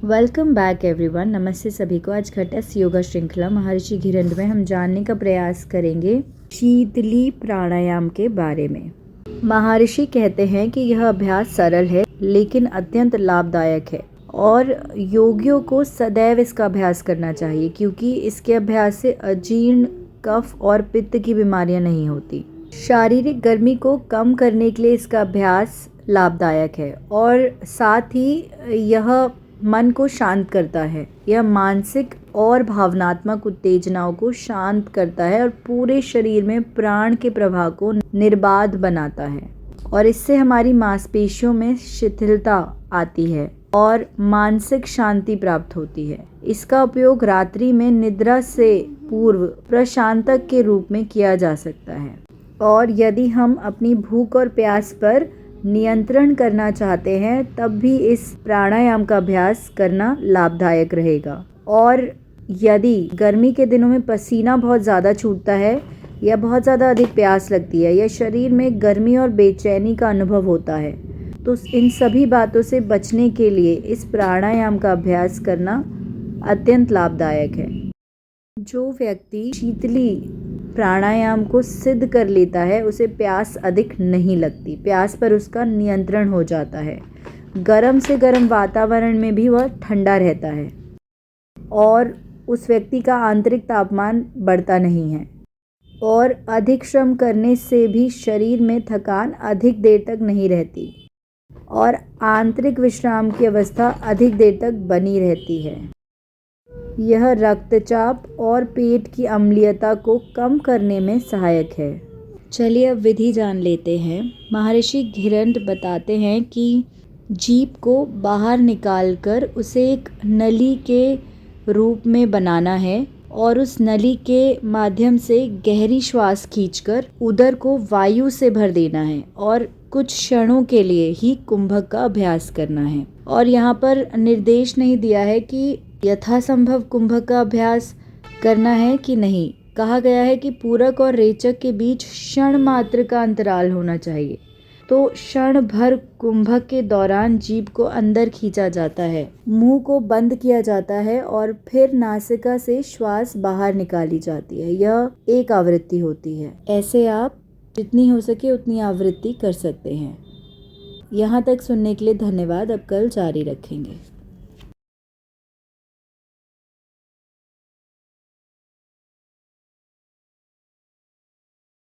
Welcome back everyone. नमस्ते सभी को। आज घटस्थ योगा श्रृंखला महर्षि घिरंड में हम जानने का प्रयास करेंगे शीतली प्राणायाम के बारे में। महर्षि कहते हैं कि यह अभ्यास सरल है लेकिन अत्यंत लाभदायक है और योगियों को सदैव इसका अभ्यास करना चाहिए क्योंकि इसके अभ्यास से अजीर्ण, कफ और पित्त की बीमारियां नहीं होती। शारीरिक गर्मी को कम करने के लिए इसका अभ्यास लाभदायक है और साथ ही यह मन को शांत करता है। यह मानसिक और भावनात्मक उत्तेजनाओं को शांत करता है और पूरे शरीर में प्राण के प्रवाह को निर्बाध बनाता है और इससे हमारी मांसपेशियों में शिथिलता आती है और मानसिक शांति प्राप्त होती है। इसका उपयोग रात्रि में निद्रा से पूर्व प्रशांतक के रूप में किया जा सकता है और यदि हम अपनी भूख और प्यास पर नियंत्रण करना चाहते हैं तब भी इस प्राणायाम का अभ्यास करना लाभदायक रहेगा। और यदि गर्मी के दिनों में पसीना बहुत ज़्यादा छूटता है या बहुत ज़्यादा अधिक प्यास लगती है या शरीर में गर्मी और बेचैनी का अनुभव होता है तो इन सभी बातों से बचने के लिए इस प्राणायाम का अभ्यास करना अत्यंत लाभदायक है। जो व्यक्ति शीतली प्राणायाम को सिद्ध कर लेता है उसे प्यास अधिक नहीं लगती, प्यास पर उसका नियंत्रण हो जाता है। गर्म से गर्म वातावरण में भी वह ठंडा रहता है और उस व्यक्ति का आंतरिक तापमान बढ़ता नहीं है और अधिक श्रम करने से भी शरीर में थकान अधिक देर तक नहीं रहती और आंतरिक विश्राम की अवस्था अधिक देर तक बनी रहती है। यह रक्तचाप और पेट की अम्लीयता को कम करने में सहायक है। चलिए अब विधि जान लेते हैं। महर्षि घिरंड बताते हैं कि जीभ को बाहर निकालकर उसे एक नली के रूप में बनाना है और उस नली के माध्यम से गहरी श्वास खींचकर उदर को वायु से भर देना है और कुछ क्षणों के लिए ही कुंभक का अभ्यास करना है। और यहाँ पर निर्देश नहीं दिया है कि यथासंभव कुंभक का अभ्यास करना है कि नहीं। कहा गया है कि पूरक और रेचक के बीच क्षण मात्र का अंतराल होना चाहिए। तो क्षण भर कुंभक के दौरान जीभ को अंदर खींचा जाता है, मुंह को बंद किया जाता है और फिर नासिका से श्वास बाहर निकाली जाती है। यह एक आवृत्ति होती है। ऐसे आप जितनी हो सके उतनी आवृत्ति कर सकते हैं। यहाँ तक सुनने के लिए धन्यवाद। अब कल जारी रखेंगे।